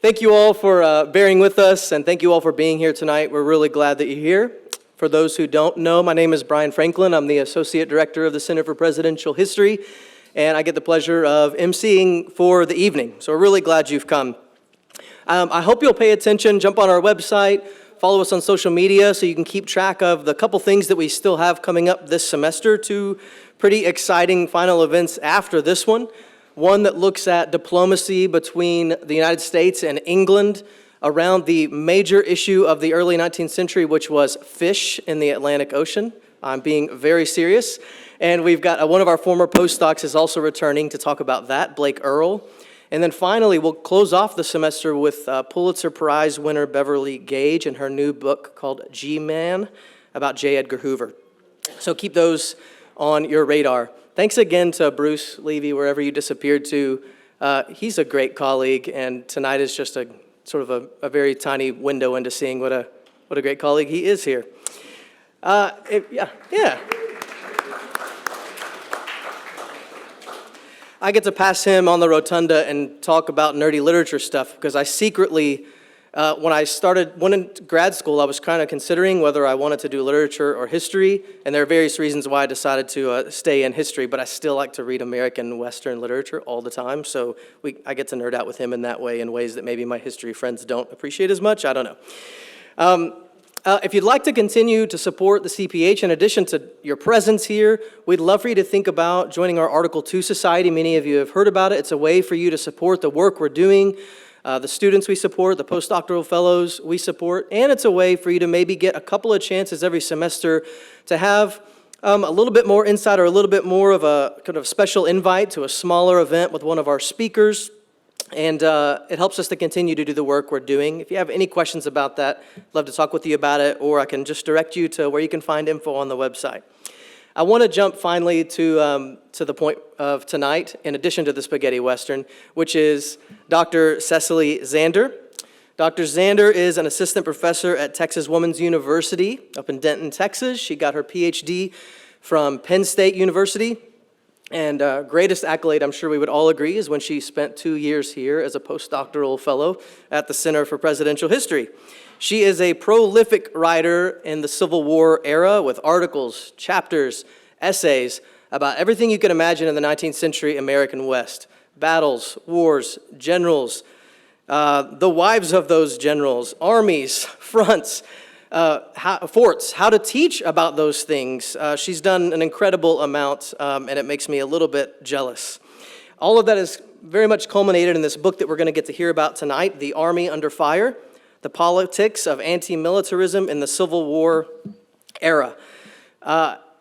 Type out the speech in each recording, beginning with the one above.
Thank you all for bearing with us, and thank you all for being here tonight. We're really glad that you're here. For those who don't know, my name is Brian Franklin. I'm the Associate Director of the Center for Presidential History, and I get the pleasure of emceeing for the evening. So we're really glad you've come. I hope you'll pay attention, jump on our website, follow us on social media so you can keep track of the couple things that we still have coming up this semester, two pretty exciting final events after this one. One that looks at diplomacy between the United States and England around the major issue of the early 19th century, which was fish in the Atlantic Ocean. I'm being very serious. And we've got one of our former postdocs is also returning to talk about that, Blake Earl. And then finally, we'll close off the semester with Pulitzer Prize winner Beverly Gage and her new book called G-Man about J. Edgar Hoover. So keep those on your radar. Thanks again to Bruce Levy, wherever you disappeared to. He's a great colleague, and tonight is just a sort of a very tiny window into seeing what a great colleague he is here. Yeah. I get to pass him on the rotunda and talk about nerdy literature stuff because I secretly, when I went into grad school, I was kind of considering whether I wanted to do literature or history, and there are various reasons why I decided to stay in history, but I still like to read American Western literature all the time, so I get to nerd out with him in that way, in ways that maybe my history friends don't appreciate as much. I don't know. If you'd like to continue to support the CPH, in addition to your presence here, we'd love for you to think about joining our Article 2 Society. Many of you have heard about it. It's a way for you to support the work we're doing, the students we support, the postdoctoral fellows we support, and it's a way for you to maybe get a couple of chances every semester to have a little bit more insight or a little bit more of a kind of special invite to a smaller event with one of our speakers. And it helps us to continue to do the work we're doing. If you have any questions about that, I'd love to talk with you about it, or I can just direct you to where you can find info on the website. I want to jump finally to the point of tonight, in addition to the spaghetti western, which is Dr. Cecily Zander. Dr. Zander is an assistant professor at Texas Woman's University up in Denton, Texas. She got her PhD from Penn State University. And greatest accolade, I'm sure we would all agree, is when she spent 2 years here as a postdoctoral fellow at the Center for Presidential History. She is a prolific writer in the Civil War era with articles, chapters, essays about everything you can imagine in the 19th century American West. Battles, wars, generals, the wives of those generals, armies, fronts, forts, how to teach about those things. She's done an incredible amount, and it makes me a little bit jealous. All of that is very much culminated in this book that we're going to get to hear about tonight, The Army Under Fire, The Politics of Antimilitarism in the Civil War Era.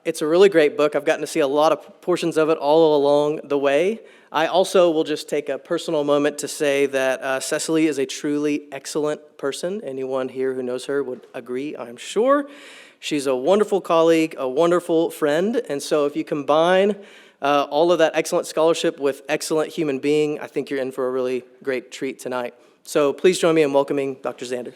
It's a really great book. I've gotten to see a lot of portions of it all along the way. I also will just take a personal moment to say that Cecily is a truly excellent person. Anyone here who knows her would agree, I'm sure. She's a wonderful colleague, a wonderful friend, and so if you combine all of that excellent scholarship with excellent human being, I think you're in for a really great treat tonight. So please join me in welcoming Dr. Zander.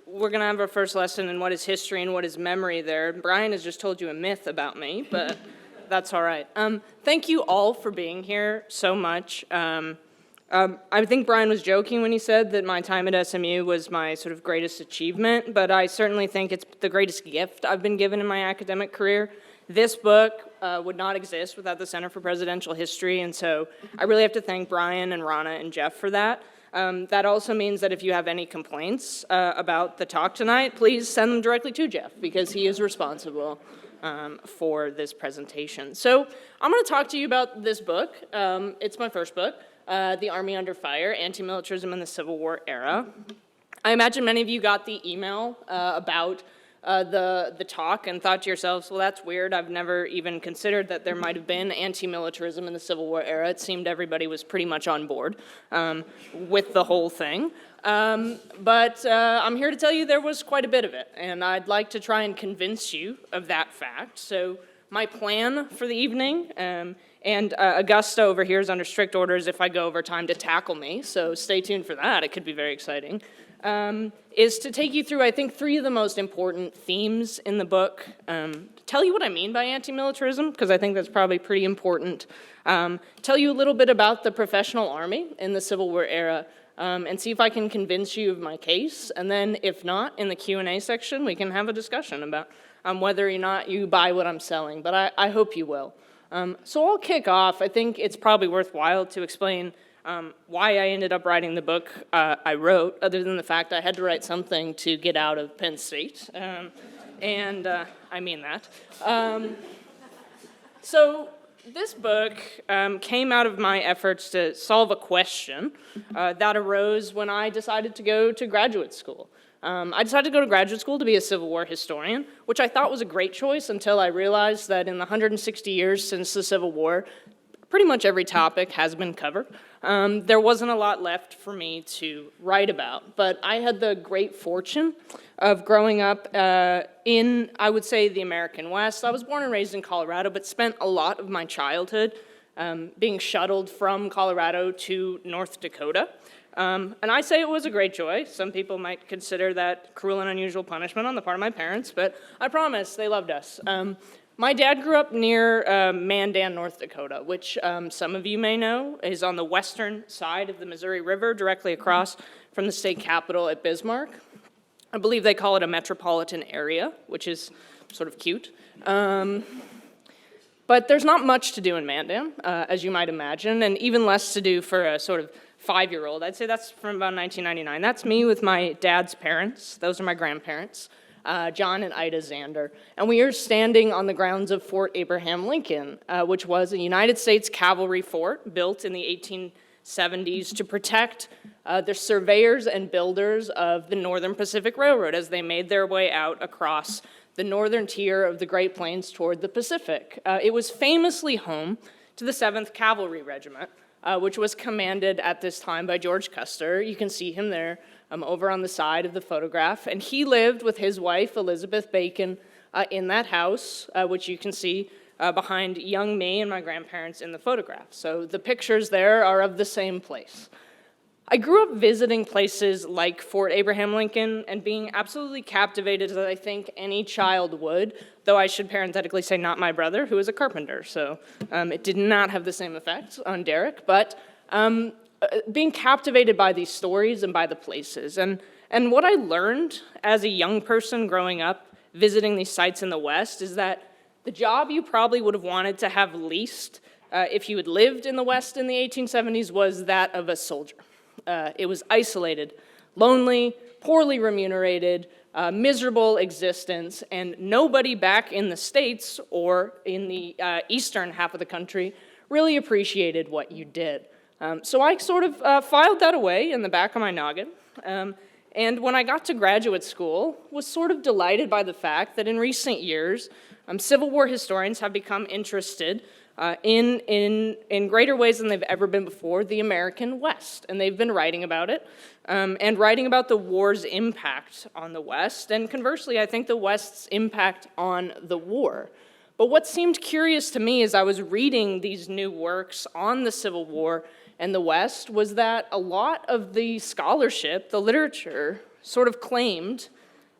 We're going to have our first lesson in what is history and what is memory there. Brian has just told you a myth about me, but that's all right. Thank you all for being here so much. I think Brian was joking when he said that my time at SMU was my sort of greatest achievement, but I certainly think it's the greatest gift I've been given in my academic career. This book would not exist without the Center for Presidential History, and so I really have to thank Brian and Rana and Jeff for that. That also means that if you have any complaints about the talk tonight, please send them directly to Jeff, because he is responsible for this presentation. So I'm going to talk to you about this book. It's my first book, The Army Under Fire, Anti-Militarism in the Civil War Era. I imagine many of you got the email about the talk and thought to yourselves, well, that's weird. I've never even considered that there might have been anti-militarism in the Civil War era. It seemed everybody was pretty much on board with the whole thing. But I'm here to tell you there was quite a bit of it, and I'd like to try and convince you of that fact. So my plan for the evening, and Augusta over here is under strict orders if I go over time to tackle me, so stay tuned for that. It could be very exciting. is to take you through, I think, 3 of the most important themes in the book. Tell you what I mean by anti-militarism, because I think that's probably pretty important. Tell you a little bit about the professional army in the Civil War era, and see if I can convince you of my case. And then, if not, in the Q&A section, we can have a discussion about whether or not you buy what I'm selling, but I hope you will. So I'll kick off. I think it's probably worthwhile to explain why I ended up writing the book I wrote, other than the fact I had to write something to get out of Penn State, and I mean that. So this book came out of my efforts to solve a question that arose when I decided to go to graduate school. I decided to go to graduate school to be a Civil War historian, which I thought was a great choice until I realized that in the 160 years since the Civil War, pretty much every topic has been covered. There wasn't a lot left for me to write about, but I had the great fortune of growing up in, I would say, the American West. I was born and raised in Colorado, but spent a lot of my childhood being shuttled from Colorado to North Dakota. And I say it was a great joy. Some people might consider that cruel and unusual punishment on the part of my parents, but I promise they loved us. My dad grew up near Mandan, North Dakota, which some of you may know is on the western side of the Missouri River, directly across from the state capitol at Bismarck. I believe they call it a metropolitan area, which is sort of cute. But there's not much to do in Mandan, as you might imagine, and even less to do for a sort of 5-year-old. I'd say that's from about 1999. That's me with my dad's parents. Those are my grandparents, John and Ida Zander. And we are standing on the grounds of Fort Abraham Lincoln, which was a United States cavalry fort built in the 1870s to protect the surveyors and builders of the Northern Pacific Railroad as they made their way out across the northern tier of the Great Plains toward the Pacific. It was famously home to the 7th Cavalry Regiment, which was commanded at this time by George Custer. You can see him there over on the side of the photograph. And he lived with his wife, Elizabeth Bacon, in that house, which you can see behind young me and my grandparents in the photograph. So the pictures there are of the same place. I grew up visiting places like Fort Abraham Lincoln and being absolutely captivated, as I think any child would, though I should parenthetically say not my brother, who is a carpenter, so it did not have the same effect on Derek, but being captivated by these stories and by the places. And what I learned as a young person growing up visiting these sites in the West is that the job you probably would have wanted to have least if you had lived in the West in the 1870s was that of a soldier. It was isolated, lonely, poorly remunerated, miserable existence, and nobody back in the States or in the eastern half of the country really appreciated what you did. So I sort of filed that away in the back of my noggin, and when I got to graduate school, was sort of delighted by the fact that in recent years, Civil War historians have become interested in greater ways than they've ever been before, the American West. And they've been writing about it, and writing about the war's impact on the West, and conversely, I think the West's impact on the war. But what seemed curious to me as I was reading these new works on the Civil War and the West was that a lot of the scholarship, the literature, sort of claimed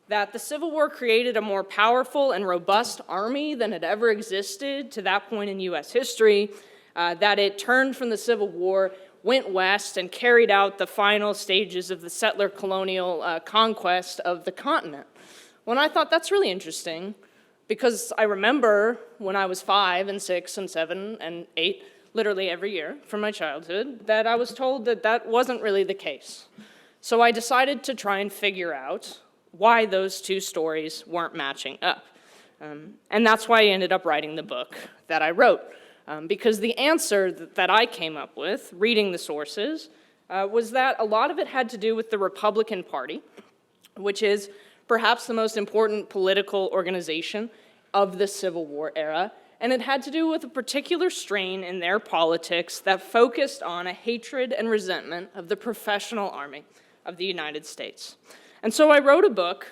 that the Civil War created a more powerful and robust army than had ever existed to that point in U.S. history, that it turned from the Civil War, went west, and carried out the final stages of the settler colonial conquest of the continent. Well, I thought that's really interesting because I remember when I was 5 and 6 and 7 and 8, literally every year from my childhood, that I was told that that wasn't really the case. So I decided to try and figure out why those two stories weren't matching up. And that's why I ended up writing the book that I wrote. Because the answer that I came up with, reading the sources, was that a lot of it had to do with the Republican Party, which is perhaps the most important political organization of the Civil War era, and it had to do with a particular strain in their politics that focused on a hatred and resentment of the professional army of the United States. And so I wrote a book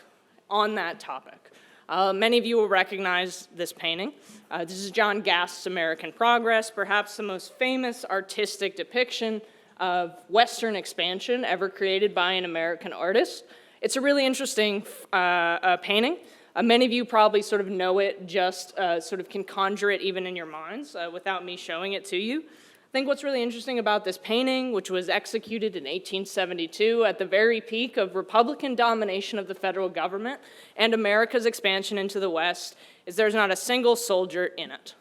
on that topic. Many of you will recognize this painting. This is John Gast's American Progress, perhaps the most famous artistic depiction of Western expansion ever created by an American artist. It's a really interesting painting. Many of you probably sort of know it, just sort of can conjure it even in your minds without me showing it to you. I think what's really interesting about this painting, which was executed in 1872 at the very peak of Republican domination of the federal government and America's expansion into the West, is there's not a single soldier in it.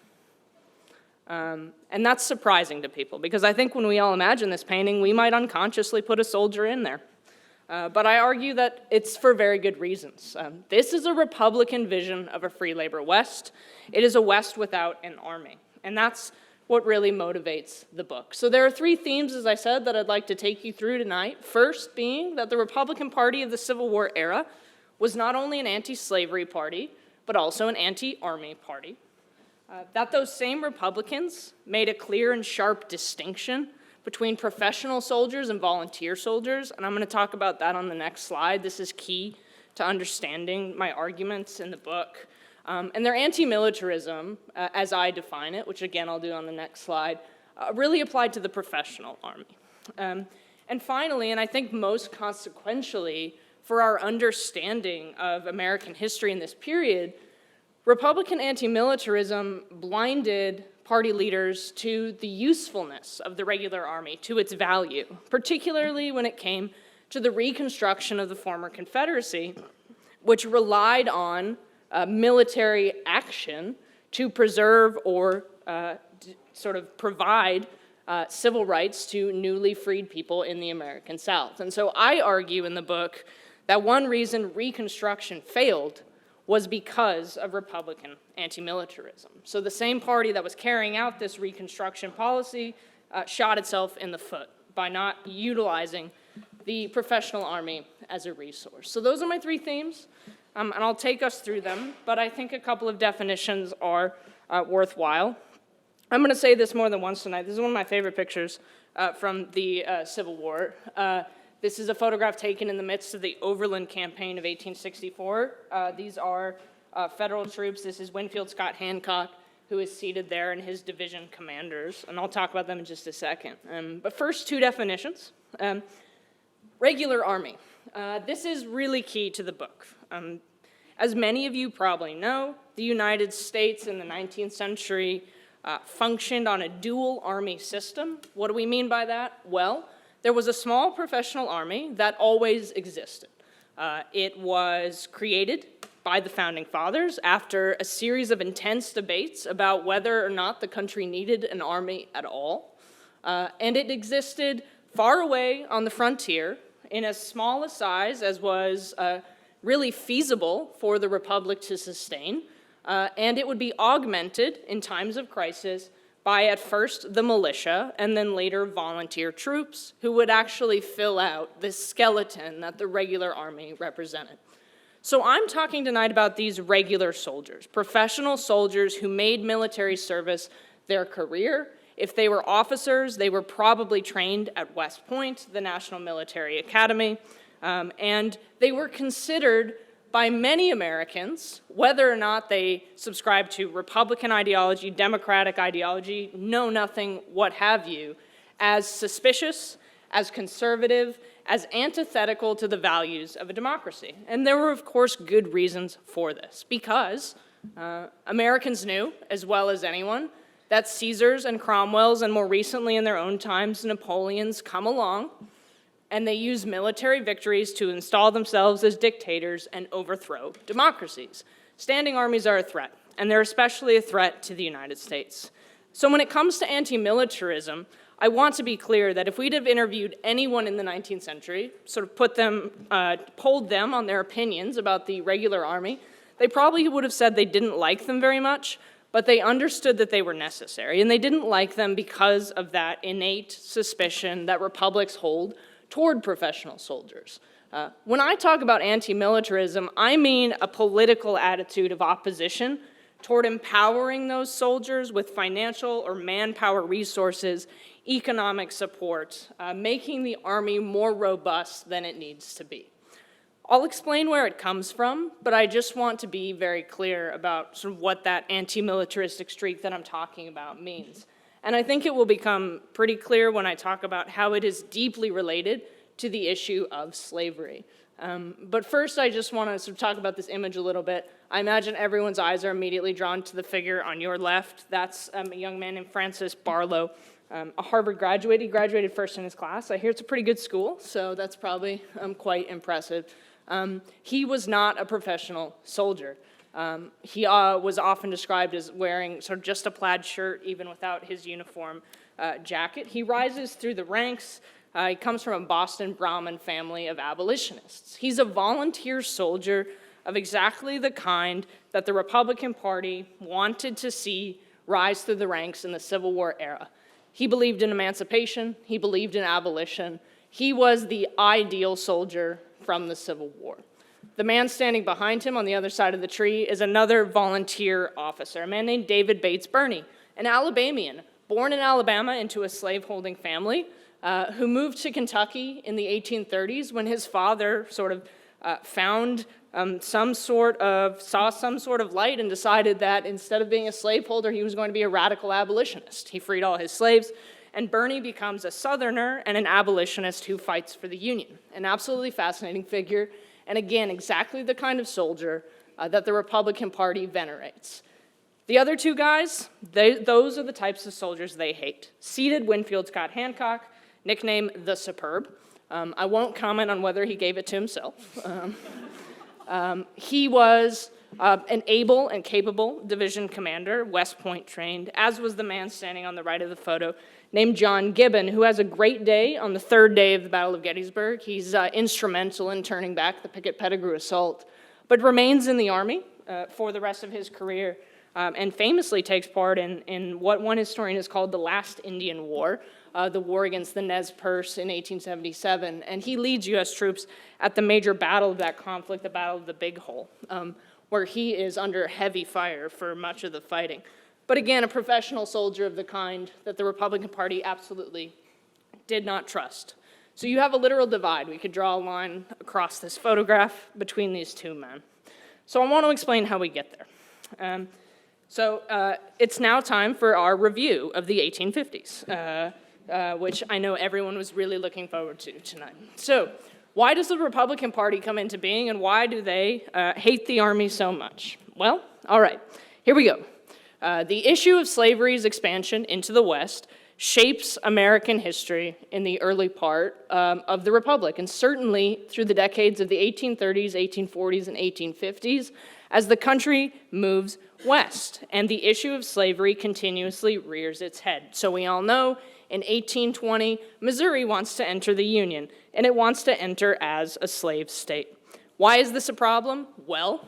And that's surprising to people, because I think when we all imagine this painting, we might unconsciously put a soldier in there. But I argue that it's for very good reasons. This is a Republican vision of a free labor West. It is a West without an army. And that's what really motivates the book. So there are three themes, as I said, that I'd like to take you through tonight. First being that the Republican Party of the Civil War era was not only an anti-slavery party, but also an anti-army party. That those same Republicans made a clear and sharp distinction between professional soldiers and volunteer soldiers, and I'm going to talk about that on the next slide. This is key to understanding my arguments in the book. And their anti-militarism, as I define it, which again I'll do on the next slide, really applied to the professional army. And finally, and I think most consequentially for our understanding of American history in this period, Republican anti-militarism blinded party leaders to the usefulness of the regular army, to its value, particularly when it came to the reconstruction of the former Confederacy, which relied on military action to preserve or sort of provide civil rights to newly freed people in the American South. And so I argue in the book that one reason Reconstruction failed was because of Republican anti-militarism. So the same party that was carrying out this Reconstruction policy shot itself in the foot by not utilizing the professional army as a resource. So those are my three themes. And I'll take us through them, but I think a couple of definitions are worthwhile. I'm going to say this more than once tonight. This is one of my favorite pictures from the Civil War. This is a photograph taken in the midst of the Overland Campaign of 1864. These are federal troops. This is Winfield Scott Hancock, who is seated there, and his division commanders, and I'll talk about them in just a second. But first, two definitions. Regular army. This is really key to the book. As many of you probably know, the United States in the 19th century functioned on a dual army system. What do we mean by that? Well, there was a small professional army that always existed. It was created by the Founding Fathers after a series of intense debates about whether or not the country needed an army at all. And it existed far away on the frontier in as small a size as was really feasible for the Republic to sustain, and it would be augmented in times of crisis by at first the militia and then later volunteer troops who would actually fill out the skeleton that the regular army represented. So I'm talking tonight about these regular soldiers, professional soldiers who made military service their career. If they were officers, they were probably trained at West Point, the National Military Academy, and they were considered by many Americans, whether or not they subscribed to Republican ideology, Democratic ideology, know nothing, what have you, as suspicious, as conservative, as antithetical to the values of a democracy. And there were, of course, good reasons for this, because Americans knew, as well as anyone, that Caesars and Cromwells, and more recently in their own times, Napoleons come along, and they use military victories to install themselves as dictators and overthrow democracies. Standing armies are a threat, and they're especially a threat to the United States. So when it comes to anti-militarism, I want to be clear that if we'd have interviewed anyone in the 19th century, sort of polled them on their opinions about the regular army, they probably would have said they didn't like them very much, but they understood that they were necessary, and they didn't like them because of that innate suspicion that republics hold toward professional soldiers. When I talk about anti-militarism, I mean a political attitude of opposition toward empowering those soldiers with financial or manpower resources, economic support, making the army more robust than it needs to be. I'll explain where it comes from, but I just want to be very clear about sort of what that anti-militaristic streak that I'm talking about means. And I think it will become pretty clear when I talk about how it is deeply related to the issue of slavery. But first, I just want to sort of talk about this image a little bit. I imagine everyone's eyes are immediately drawn to the figure on your left. That's a young man named Francis Barlow, a Harvard graduate. He graduated first in his class. I hear it's a pretty good school, so that's probably quite impressive. He was not a professional soldier. He was often described as wearing sort of just a plaid shirt, even without his uniform jacket. He rises through the ranks. He comes from a Boston Brahmin family of abolitionists. He's a volunteer soldier of exactly the kind that the Republican Party wanted to see rise through the ranks in the Civil War era. He believed in emancipation. He believed in abolition. He was the ideal soldier from the Civil War. The man standing behind him on the other side of the tree is another volunteer officer, a man named David Bates Birney, an Alabamian, born in Alabama into a slaveholding family, who moved to Kentucky in the 1830s when his father sort of saw some sort of light and decided that instead of being a slaveholder, he was going to be a radical abolitionist. He freed all his slaves, and Birney becomes a Southerner and an abolitionist who fights for the Union. An absolutely fascinating figure, and again, exactly the kind of soldier that the Republican Party venerates. The other two guys, those are the types of soldiers they hate. Seated Winfield Scott Hancock, nicknamed the Superb. I won't comment on whether he gave it to himself. He was an able and capable division commander, West Point trained, as was the man standing on the right of the photo, named John Gibbon, who has a great day on the third day of the Battle of Gettysburg. He's instrumental in turning back the Pickett-Pettigrew assault, but remains in the Army for the rest of his career, and famously takes part in what one historian has called the last Indian War, the war against the Nez Perce in 1877, and he leads U.S. troops at the major battle of that conflict, the Battle of the Big Hole, where he is under heavy fire for much of the fighting. But again, a professional soldier of the kind that the Republican Party absolutely did not trust. So you have a literal divide. We could draw a line across this photograph between these two men. So I want to explain how we get there. It's now time for our review of the 1850s. Which I know everyone was really looking forward to tonight. So, why does the Republican Party come into being, and why do they hate the Army so much? Well, all right, here we go. The issue of slavery's expansion into the West shapes American history in the early part of the Republic, and certainly through the decades of the 1830s, 1840s, and 1850s, as the country moves west, and the issue of slavery continuously rears its head. So we all know, in 1820, Missouri wants to enter the Union, and it wants to enter as a slave state. Why is this a problem? Well,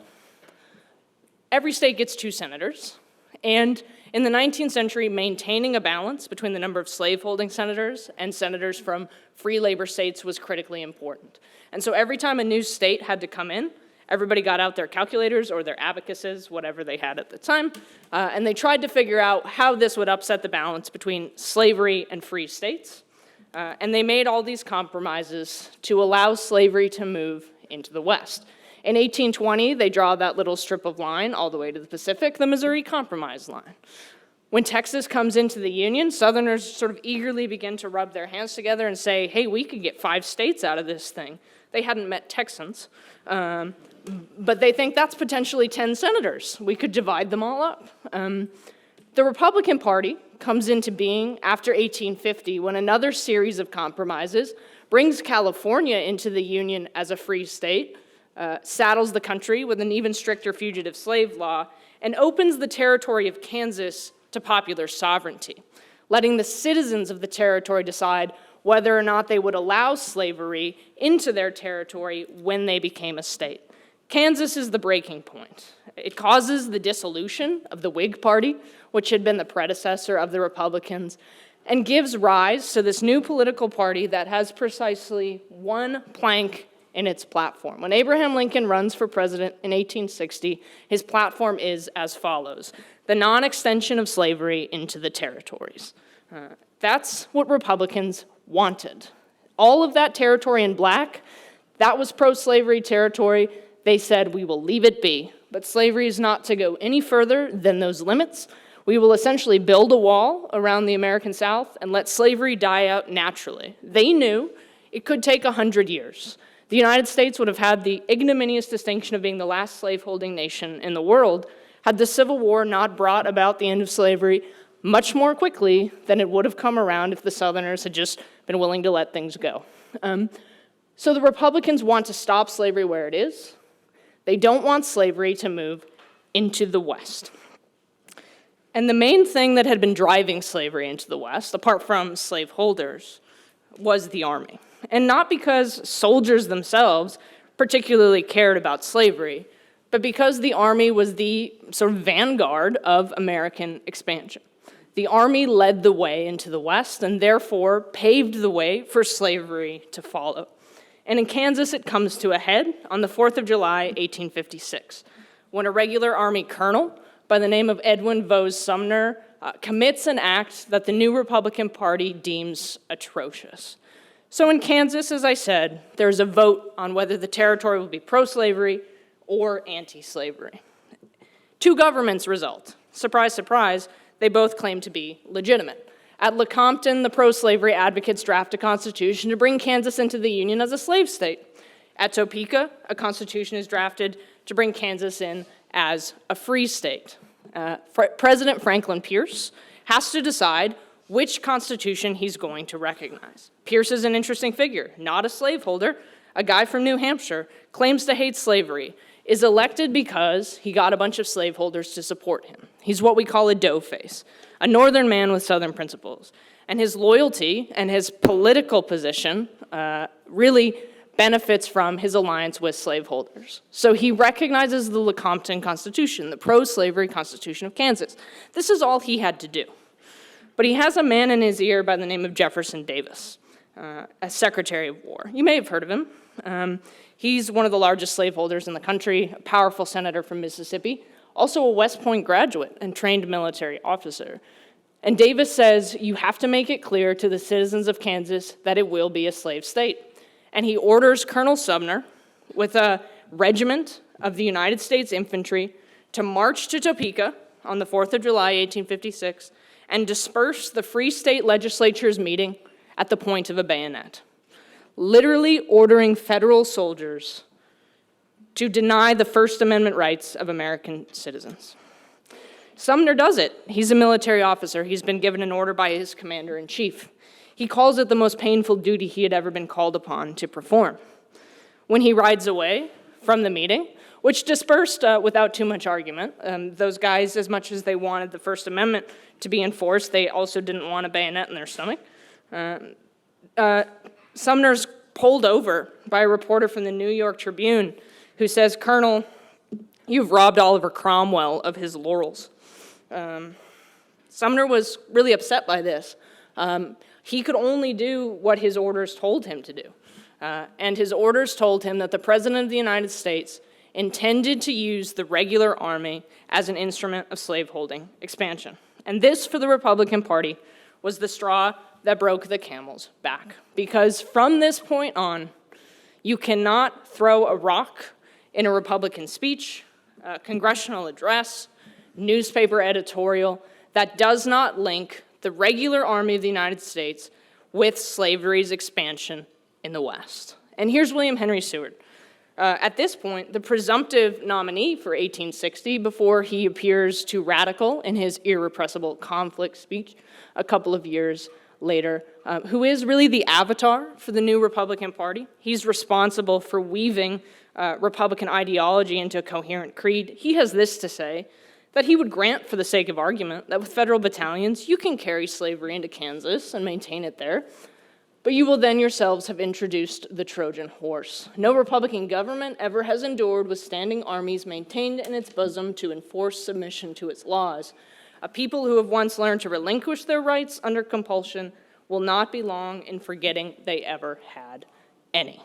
every state gets 2 senators, and in the 19th century, maintaining a balance between the number of slaveholding senators and senators from free labor states was critically important. And so every time a new state had to come in, everybody got out their calculators or their abacuses, whatever they had at the time, and they tried to figure out how this would upset the balance between slavery and free states. And they made all these compromises to allow slavery to move into the West. In 1820, they draw that little strip of line all the way to the Pacific, the Missouri Compromise line. When Texas comes into the Union, Southerners sort of eagerly begin to rub their hands together and say, hey, we could get 5 states out of this thing. They hadn't met Texans. But they think that's potentially 10 senators. We could divide them all up. The Republican Party comes into being after 1850 when another series of compromises brings California into the Union as a free state, saddles the country with an even stricter fugitive slave law, and opens the territory of Kansas to popular sovereignty, letting the citizens of the territory decide whether or not they would allow slavery into their territory when they became a state. Kansas is the breaking point. It causes the dissolution of the Whig Party, which had been the predecessor of the Republicans, and gives rise to this new political party that has precisely one plank in its platform. When Abraham Lincoln runs for president in 1860, his platform is as follows: the non-extension of slavery into the territories. That's what Republicans wanted. All of that territory in black, that was pro-slavery territory. They said, we will leave it be, but slavery is not to go any further than those limits. We will essentially build a wall around the American South and let slavery die out naturally. They knew it could take 100 years. The United States would have had the ignominious distinction of being the last slaveholding nation in the world had the Civil War not brought about the end of slavery much more quickly than it would have come around if the Southerners had just been willing to let things go. So the Republicans want to stop slavery where it is. They don't want slavery to move into the West. And the main thing that had been driving slavery into the West, apart from slaveholders, was the army. And not because soldiers themselves particularly cared about slavery, but because the army was the sort of vanguard of American expansion. The army led the way into the West and therefore paved the way for slavery to follow. And in Kansas, it comes to a head on the 4th of July, 1856, when a regular army colonel by the name of Edwin Vose Sumner commits an act that the new Republican Party deems atrocious. So in Kansas, as I said, there's a vote on whether the territory will be pro-slavery or anti-slavery. Two governments result. Surprise, surprise, they both claim to be legitimate. At Lecompton, the pro-slavery advocates draft a constitution to bring Kansas into the Union as a slave state. At Topeka, a constitution is drafted to bring Kansas in as a free state. President Franklin Pierce has to decide which constitution he's going to recognize. Pierce is an interesting figure, not a slaveholder, a guy from New Hampshire, claims to hate slavery, is elected because he got a bunch of slaveholders to support him. He's what we call a doughface, a northern man with southern principles. And his loyalty and his political position really benefits from his alliance with slaveholders. So he recognizes the Lecompton Constitution, the pro-slavery Constitution of Kansas. This is all he had to do. But he has a man in his ear by the name of Jefferson Davis, as Secretary of War. You may have heard of him. He's one of the largest slaveholders in the country, a powerful senator from Mississippi, also a West Point graduate and trained military officer. And Davis says, you have to make it clear to the citizens of Kansas that it will be a slave state. And he orders Colonel Sumner, with a regiment of the United States Infantry, to march to Topeka on the 4th of July, 1856, and disperse the Free State Legislature's meeting at the point of a bayonet, literally ordering federal soldiers to deny the First Amendment rights of American citizens. Sumner does it. He's a military officer. He's been given an order by his commander-in-chief. He calls it the most painful duty he had ever been called upon to perform. When he rides away from the meeting, which dispersed without too much argument, those guys, as much as they wanted the First Amendment to be enforced, they also didn't want a bayonet in their stomach. Sumner's pulled over by a reporter from the New York Tribune who says, "Colonel, you've robbed Oliver Cromwell of his laurels." Sumner was really upset by this. He could only do what his orders told him to do. And his orders told him that the President of the United States intended to use the regular army as an instrument of slaveholding expansion. And this, for the Republican Party, was the straw that broke the camel's back. Because from this point on, you cannot throw a rock in a Republican speech, a congressional address, newspaper editorial that does not link the regular army of the United States with slavery's expansion in the West. And here's William Henry Seward. At this point, the presumptive nominee for 1860, before he appears too radical in his irrepressible conflict speech a couple of years later, who is really the avatar for the new Republican Party. He's responsible for weaving Republican ideology into a coherent creed. He has this to say, that he would grant, for the sake of argument, that with federal battalions, you can carry slavery into Kansas and maintain it there, but you will then yourselves have introduced the Trojan horse. No Republican government ever has endured with standing armies maintained in its bosom to enforce submission to its laws. A people who have once learned to relinquish their rights under compulsion will not be long in forgetting they ever had any.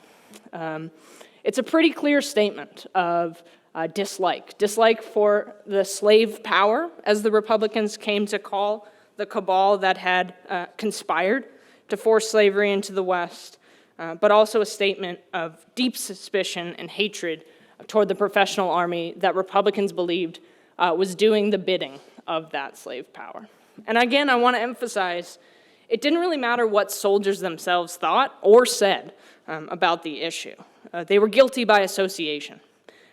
It's a pretty clear statement of dislike for the slave power, as the Republicans came to call the cabal that had conspired to force slavery into the West, but also a statement of deep suspicion and hatred toward the professional army that Republicans believed was doing the bidding of that slave power. And again, I want to emphasize, it didn't really matter what soldiers themselves thought or said about the issue. They were guilty by association.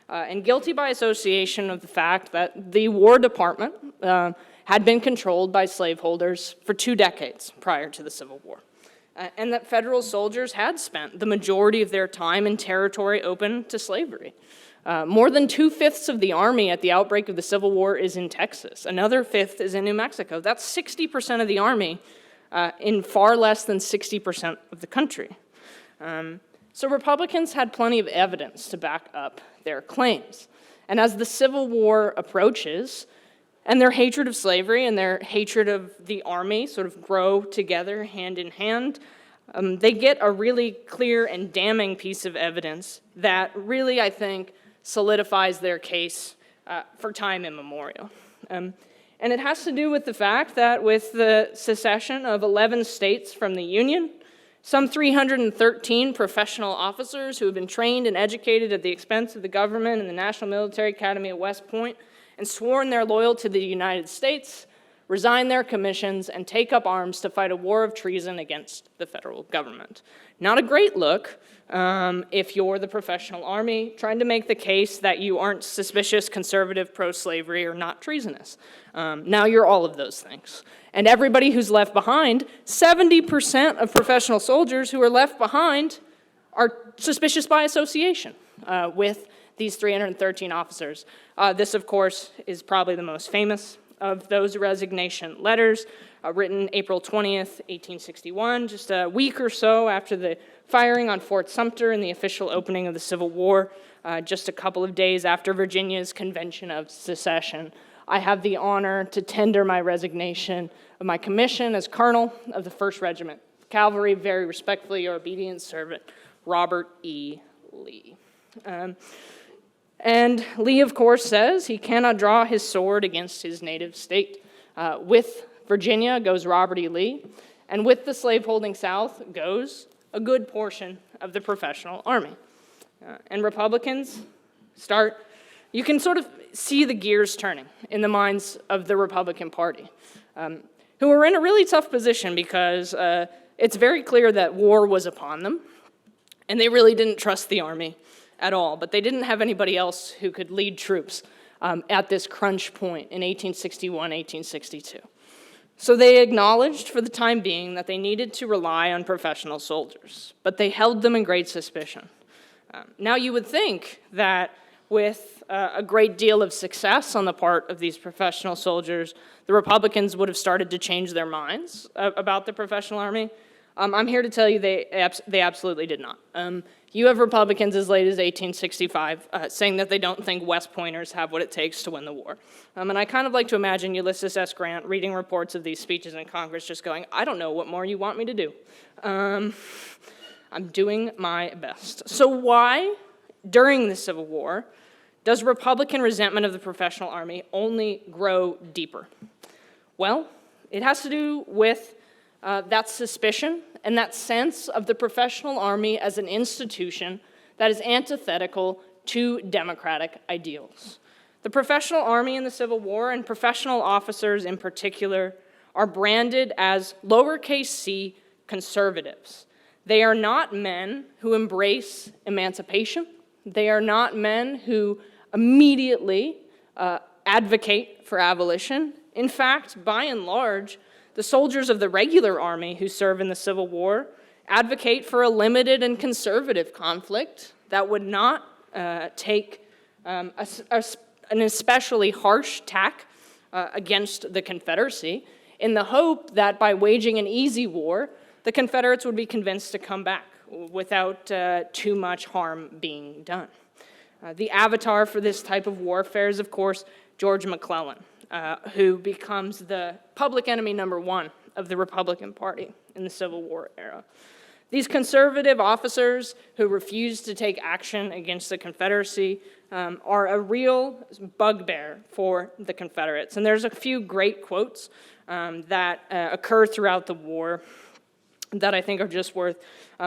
And guilty by association of the fact that the War Department had been controlled by slaveholders for 2 decades prior to the Civil War. And that federal soldiers had spent the majority of their time in territory open to slavery. More than 2/5 of the Army at the outbreak of the Civil War is in Texas. Another 1/5 is in New Mexico. That's 60% of the Army in far less than 60% of the country. So Republicans had plenty of evidence to back up their claims. And as the Civil War approaches, and their hatred of slavery and their hatred of the Army sort of grow together hand in hand, they get a really clear and damning piece of evidence that really, I think, solidifies their case for time immemorial. And it has to do with the fact that with the secession of 11 states from the Union, some 313 professional officers who have been trained and educated at the expense of the government and the National Military Academy at West Point and sworn their loyalty to the United States, resign their commissions and take up arms to fight a war of treason against the federal government. Not a great look if you're the professional army trying to make the case that you aren't suspicious, conservative, pro-slavery, or not treasonous. Now you're all of those things. And everybody who's left behind, 70% of professional soldiers who are left behind are suspicious by association with these 313 officers. This, of course, is probably the most famous of those resignation letters, written April 20th, 1861, just a week or so after the firing on Fort Sumter and the official opening of the Civil War, just a couple of days after Virginia's Convention of Secession. I have the honor to tender my resignation of my commission as Colonel of the 1st Regiment Cavalry. Very respectfully, your obedient servant, Robert E. Lee. And Lee, of course, says he cannot draw his sword against his native state. With Virginia goes Robert E. Lee, and with the slaveholding South goes a good portion of the professional army. And Republicans you can sort of see the gears turning in the minds of the Republican Party, who are in a really tough position because it's very clear that war was upon them, and they really didn't trust the army at all, but they didn't have anybody else who could lead troops at this crunch point in 1861, 1862. So they acknowledged for the time being that they needed to rely on professional soldiers, but they held them in great suspicion. Now you would think that with a great deal of success on the part of these professional soldiers, the Republicans would have started to change their minds about the professional army. I'm here to tell you they absolutely did not. You have Republicans as late as 1865 saying that they don't think West Pointers have what it takes to win the war. And I kind of like to imagine Ulysses S. Grant reading reports of these speeches in Congress just going, I don't know what more you want me to do. I'm doing my best. So why, during the Civil War, does Republican resentment of the professional army only grow deeper? Well, it has to do with that suspicion and that sense of the professional army as an institution that is antithetical to democratic ideals. The professional army in the Civil War, and professional officers in particular, are branded as lowercase c conservatives. They are not men who embrace emancipation. They are not men who immediately advocate for abolition. In fact, by and large, the soldiers of the regular army who serve in the Civil War advocate for a limited and conservative conflict that would not take an especially harsh tack against the Confederacy, in the hope that by waging an easy war, the Confederates would be convinced to come back without too much harm being done. The avatar for this type of warfare is, of course, George McClellan, who becomes the public enemy #1 of the Republican Party in the Civil War era. These conservative officers who refuse to take action against the Confederacy are a real bugbear for the Confederates. And there's a few great quotes that occur throughout the war that I think are just worth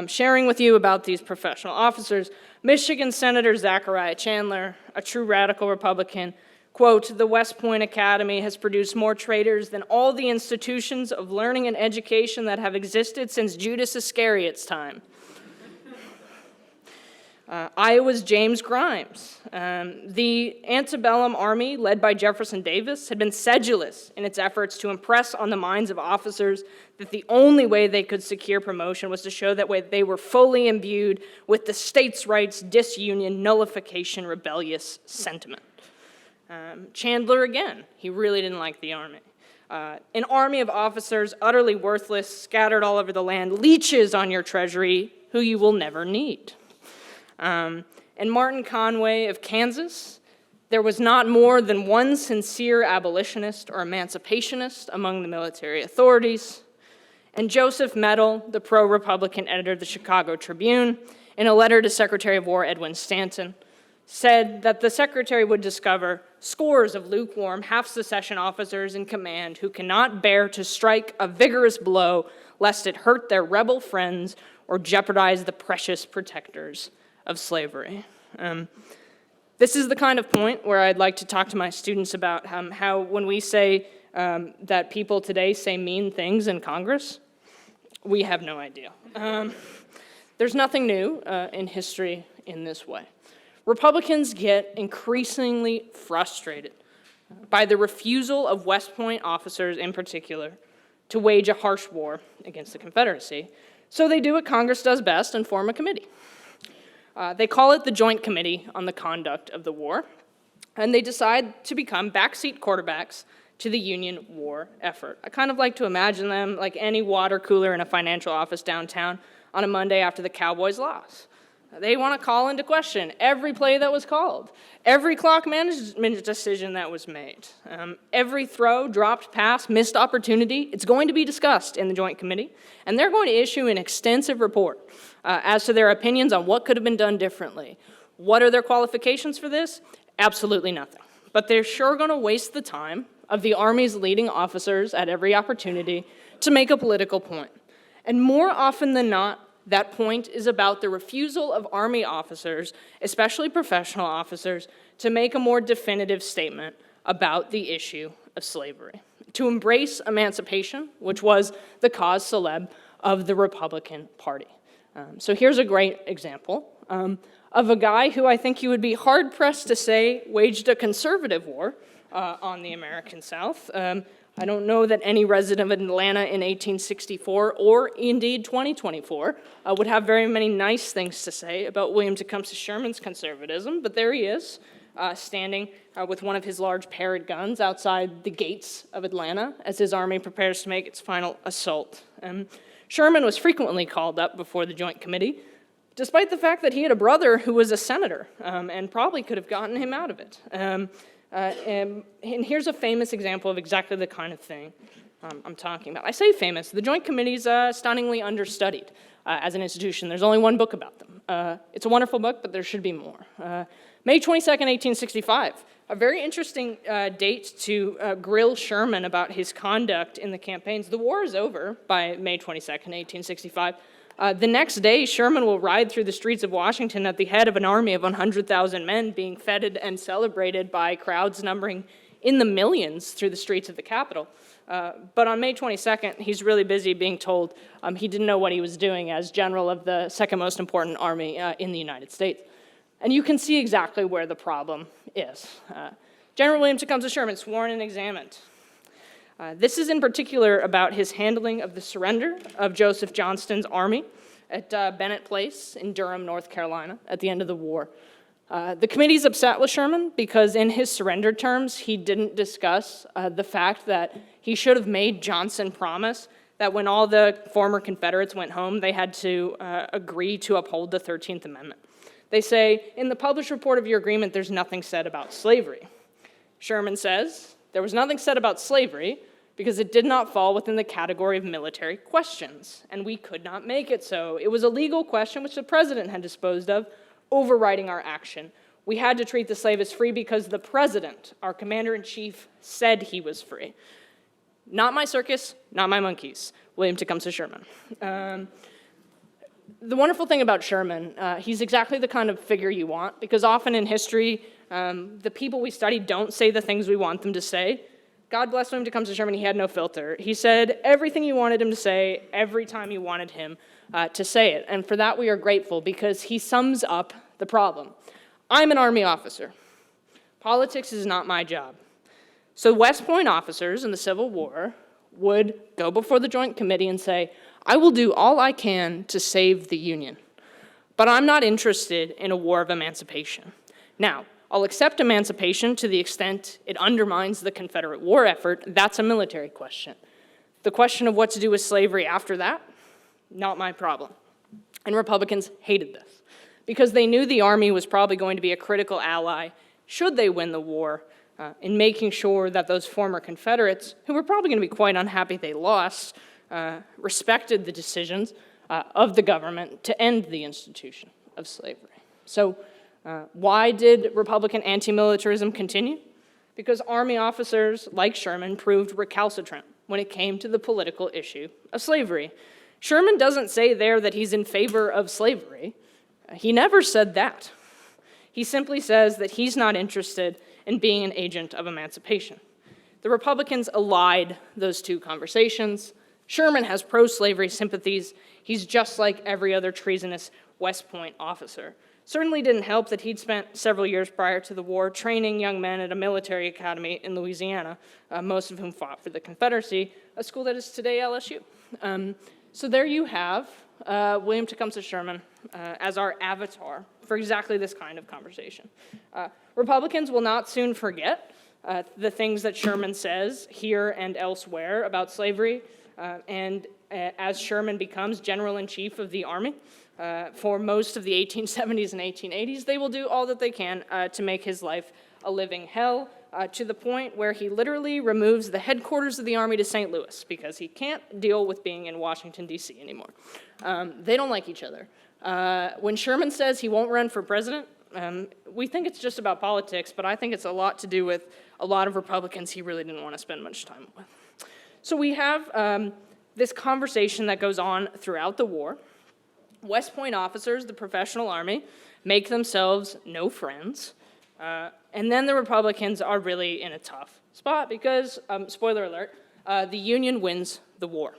sharing with you about these professional officers. Michigan Senator Zachariah Chandler, a true radical Republican, Quote, "The West Point Academy has produced more traitors than all the institutions of learning and education that have existed since Judas Iscariot's time." Iowa's James Grimes. The antebellum army, led by Jefferson Davis, had been sedulous in its efforts to impress on the minds of officers that the only way they could secure promotion was to show that they were fully imbued with the states' rights, disunion, nullification, rebellious sentiment. Chandler again, he really didn't like the army. An army of officers utterly worthless, scattered all over the land, leeches on your treasury who you will never need. And Martin Conway of Kansas, there was not more than one sincere abolitionist or emancipationist among the military authorities. And Joseph Medal, the pro-Republican editor of the Chicago Tribune, in a letter to Secretary of War Edwin Stanton, said that the secretary would discover scores of lukewarm half-secession officers in command who cannot bear to strike a vigorous blow lest it hurt their rebel friends or jeopardize the precious protectors of slavery. This is the kind of point where I'd like to talk to my students about how when we say that people today say mean things in Congress, we have no idea. There's nothing new in history in this way. Republicans get increasingly frustrated by the refusal of West Point officers in particular to wage a harsh war against the Confederacy. So they do what Congress does best and form a committee. They call it the Joint Committee on the Conduct of the War, and they decide to become backseat quarterbacks to the Union war effort. I kind of like to imagine them like any water cooler in a financial office downtown on a Monday after the Cowboys lost. They want to call into question every play that was called, every clock management decision that was made, every throw, dropped pass, missed opportunity. It's going to be discussed in the Joint Committee, and they're going to issue an extensive report as to their opinions on what could have been done differently. What are their qualifications for this? Absolutely nothing. But they're sure going to waste the time of the Army's leading officers at every opportunity to make a political point. And more often than not, that point is about the refusal of Army officers, especially professional officers, to make a more definitive statement about the issue of slavery, to embrace emancipation, which was the cause célèbre of the Republican Party. So here's a great example of a guy who I think you would be hard-pressed to say waged a conservative war on the American South. I don't know that any resident of Atlanta in 1864 or indeed 2024 would have very many nice things to say about William Tecumseh Sherman's conservatism, but there he is, standing with one of his large Parrott guns outside the gates of Atlanta as his army prepares to make its final assault. Sherman was frequently called up before the Joint Committee, despite the fact that he had a brother who was a senator and probably could have gotten him out of it. And here's a famous example of exactly the kind of thing I'm talking about. I say famous. The Joint Committee's stunningly understudied as an institution. There's only one book about them. It's a wonderful book, but there should be more. May 22nd, 1865, a very interesting date to grill Sherman about his conduct in the campaigns. The war is over by May 22nd, 1865. The next day, Sherman will ride through the streets of Washington at the head of an army of 100,000 men being feted and celebrated by crowds numbering in the millions through the streets of the Capitol. But on May 22nd, he's really busy being told he didn't know what he was doing as general of the second most important army in the United States. And you can see exactly where the problem is. General William Tecumseh Sherman, sworn and examined. This is in particular about his handling of the surrender of Joseph Johnston's army at Bennett Place in Durham, North Carolina, at the end of the war. The committee's upset with Sherman because in his surrender terms, he didn't discuss the fact that he should have made Johnson promise that when all the former Confederates went home, they had to agree to uphold the 13th Amendment. They say, in the published report of your agreement, there's nothing said about slavery. Sherman says, there was nothing said about slavery because it did not fall within the category of military questions, and we could not make it so. It was a legal question which the president had disposed of, overriding our action. We had to treat the slave as free because the president, our commander-in-chief, said he was free. Not my circus, not my monkeys. William Tecumseh Sherman. The wonderful thing about Sherman, he's exactly the kind of figure you want, because often in history, The people we study don't say the things we want them to say. God bless him, when it comes to Sherman, he had no filter. He said everything you wanted him to say every time you wanted him to say it. And for that we are grateful, because he sums up the problem. I'm an Army officer. Politics is not my job. So West Point officers in the Civil War would go before the Joint Committee and say, I will do all I can to save the Union, but I'm not interested in a war of emancipation. Now, I'll accept emancipation to the extent it undermines the Confederate war effort. That's a military question. The question of what to do with slavery after that, not my problem. And Republicans hated this, because they knew the Army was probably going to be a critical ally, should they win the war, in making sure that those former Confederates, who were probably going to be quite unhappy they lost, respected the decisions of the government to end the institution of slavery. So why did Republican anti-militarism continue? Because Army officers like Sherman proved recalcitrant when it came to the political issue of slavery. Sherman doesn't say there that he's in favor of slavery. He never said that. He simply says that he's not interested in being an agent of emancipation. The Republicans allied those two conversations. Sherman has pro-slavery sympathies. He's just like every other treasonous West Point officer. Certainly didn't help that he'd spent several years prior to the war training young men at a military academy in Louisiana, most of whom fought for the Confederacy, a school that is today LSU. So there you have William Tecumseh Sherman as our avatar for exactly this kind of conversation. Republicans will not soon forget the things that Sherman says here and elsewhere about slavery, and as Sherman becomes General-in-Chief of the Army, for most of the 1870s and 1880s, they will do all that they can to make his life a living hell, to the point where he literally removes the headquarters of the Army to St. Louis because he can't deal with being in Washington, D.C. anymore. They don't like each other. When Sherman says he won't run for president, we think it's just about politics, but I think it's a lot to do with a lot of Republicans he really didn't want to spend much time with. So we have this conversation that goes on throughout the war. West Point officers, the professional army, make themselves no friends. And then the Republicans are really in a tough spot because, spoiler alert, the Union wins the war.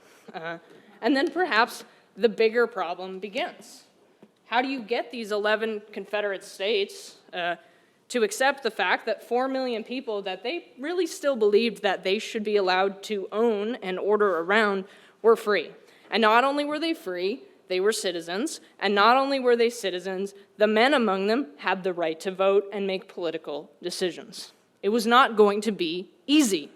And then perhaps the bigger problem begins. How do you get these 11 Confederate states to accept the fact that 4 million people that they really still believed that they should be allowed to own and order around were free? And not only were they free, they were citizens, and not only were they citizens, the men among them had the right to vote and make political decisions. It was not going to be easy.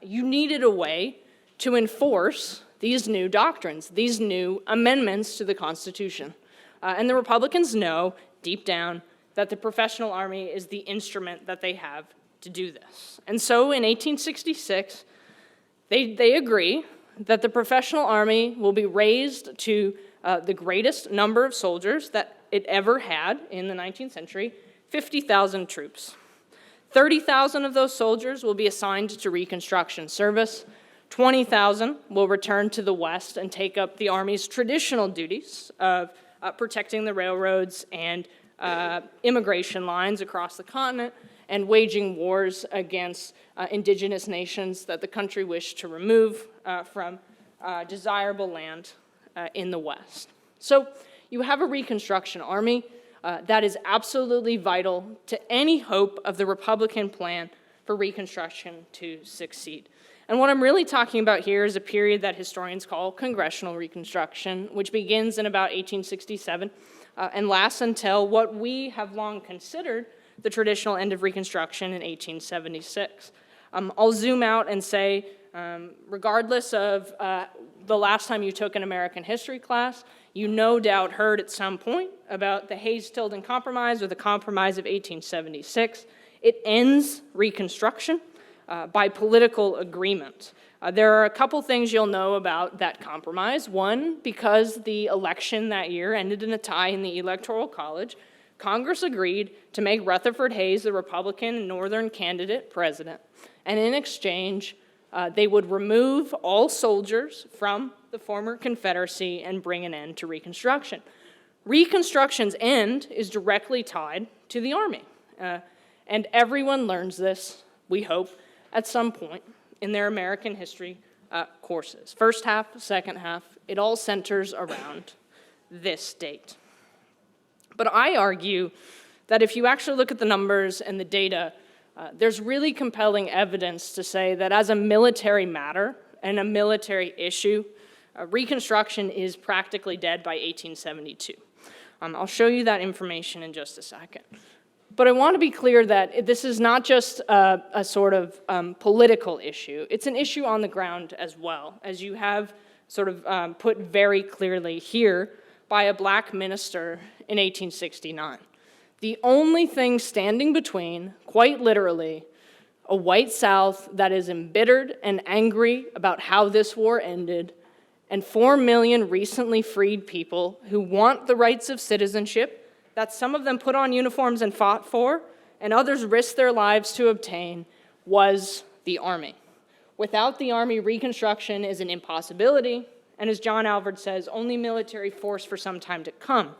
You needed a way to enforce these new doctrines, these new amendments to the Constitution. And the Republicans know, deep down, that the professional army is the instrument that they have to do this. And so in 1866, they agree that the professional army will be raised to the greatest number of soldiers that it ever had in the 19th century, 50,000 troops. 30,000 of those soldiers will be assigned to Reconstruction service. 20,000 will return to the West and take up the Army's traditional duties of protecting the railroads and immigration lines across the continent and waging wars against indigenous nations that the country wished to remove from desirable land in the West. So you have a Reconstruction Army that is absolutely vital to any hope of the Republican plan for Reconstruction to succeed. And what I'm really talking about here is a period that historians call Congressional Reconstruction, which begins in about 1867 and lasts until what we have long considered the traditional end of Reconstruction in 1876. I'll zoom out and say, regardless of the last time you took an American history class, you no doubt heard at some point about the Hayes-Tilden Compromise or the Compromise of 1876. It ends Reconstruction by political agreement. There are a couple things you'll know about that compromise. One, because the election that year ended in a tie in the Electoral College, Congress agreed to make Rutherford Hayes the Republican Northern candidate president. And in exchange, they would remove all soldiers from the former Confederacy and bring an end to Reconstruction. Reconstruction's end is directly tied to the Army. And everyone learns this, we hope, at some point in their American history courses. First half, second half, it all centers around this date. But I argue that if you actually look at the numbers and the data, there's really compelling evidence to say that as a military matter and a military issue, Reconstruction is practically dead by 1872. I'll show you that information in just a second. But I want to be clear that this is not just a sort of political issue. It's an issue on the ground as well, as you have sort of put very clearly here by a black minister in 1869. The only thing standing between, quite literally, a white South that is embittered and angry about how this war ended, and 4 million recently freed people who want the rights of citizenship that some of them put on uniforms and fought for, and others risked their lives to obtain, was the Army. Without the Army, Reconstruction is an impossibility, and as John Alvord says, only military force for some time to come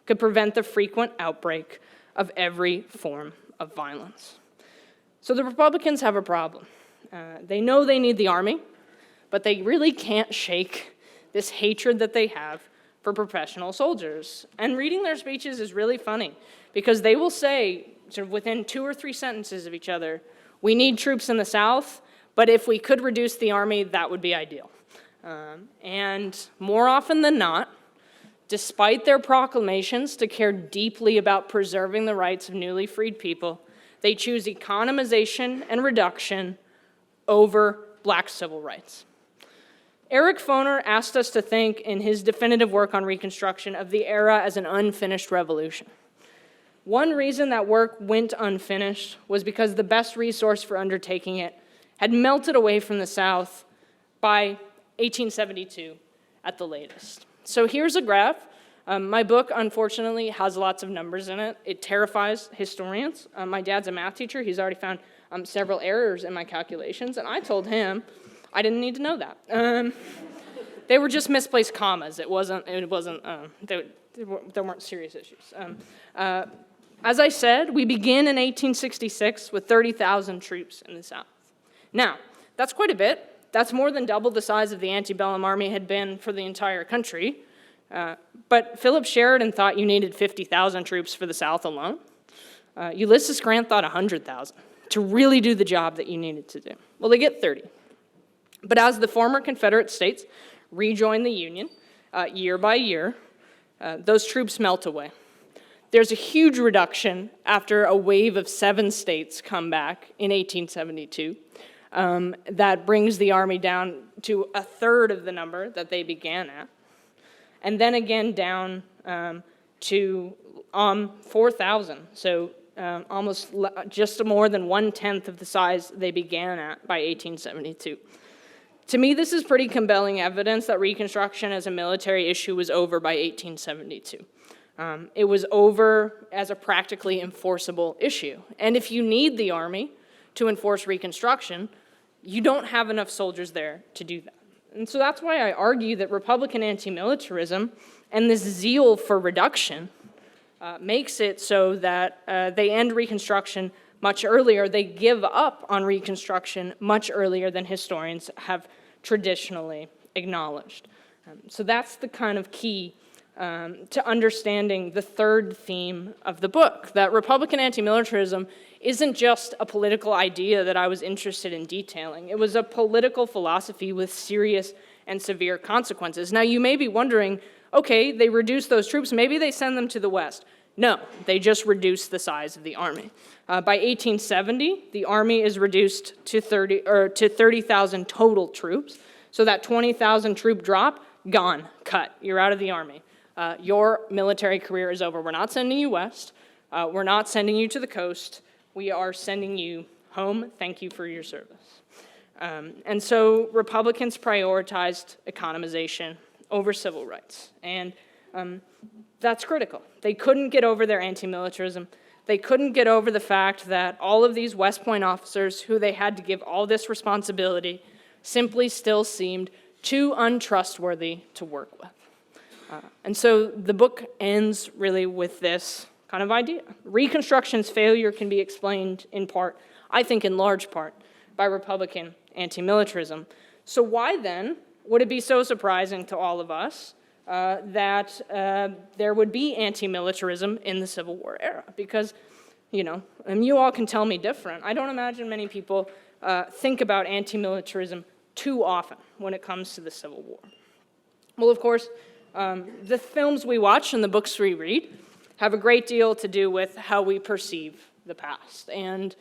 could prevent the frequent outbreak of every form of violence. So the Republicans have a problem. They know they need the Army, but they really can't shake this hatred that they have for professional soldiers. And reading their speeches is really funny, because they will say, sort of within 2 or 3 sentences of each other, we need troops in the South, but if we could reduce the Army, that would be ideal. And more often than not, despite their proclamations to care deeply about preserving the rights of newly freed people, they choose economization and reduction over black civil rights. Eric Foner asked us to think in his definitive work on Reconstruction of the era as an unfinished revolution. One reason that work went unfinished was because the best resource for undertaking it had melted away from the South by 1872 at the latest. So here's a graph. My book, unfortunately, has lots of numbers in it. It terrifies historians. My dad's a math teacher. He's already found several errors in my calculations, and I told him I didn't need to know that. They were just misplaced commas. There weren't serious issues. As I said, we begin in 1866 with 30,000 troops in the South. Now, that's quite a bit. That's more than double the size of the antebellum army had been for the entire country. But Philip Sheridan thought you needed 50,000 troops for the South alone. Ulysses Grant thought 100,000 to really do the job that you needed to do. Well, they get 30. But as the former Confederate states rejoin the Union year by year, those troops melt away. There's a huge reduction after a wave of 7 states come back in 1872. That brings the Army down to a third of the number that they began at. And then again down to 4,000, so almost just more than 1/10 of the size they began at by 1872. To me, this is pretty compelling evidence that Reconstruction as a military issue was over by 1872. It was over as a practically enforceable issue. And if you need the Army to enforce Reconstruction, you don't have enough soldiers there to do that. And so that's why I argue that Republican anti-militarism and this zeal for reduction makes it so that they end Reconstruction much earlier. They give up on Reconstruction much earlier than historians have traditionally acknowledged. So that's the kind of key to understanding the third theme of the book, that Republican anti-militarism isn't just a political idea that I was interested in detailing. It was a political philosophy with serious and severe consequences. Now, you may be wondering, okay, they reduce those troops, maybe they send them to the West. No, they just reduce the size of the Army. By 1870, the Army is reduced to 30,000 total troops. So that 20,000 troop drop, gone, cut. You're out of the Army. Your military career is over. We're not sending you west. We're not sending you to the coast. We are sending you home. Thank you for your service. And so Republicans prioritized economization over civil rights. And that's critical. They couldn't get over their anti-militarism. They couldn't get over the fact that all of these West Point officers who they had to give all this responsibility simply still seemed too untrustworthy to work with. And so the book ends really with this kind of idea. Reconstruction's failure can be explained in part, I think in large part, by Republican anti-militarism. So why then would it be so surprising to all of us that there would be anti-militarism in the Civil War era? Because, and you all can tell me different, I don't imagine many people think about anti-militarism too often when it comes to the Civil War. Well, of course, the films we watch and the books we read have a great deal to do with how we perceive the past. And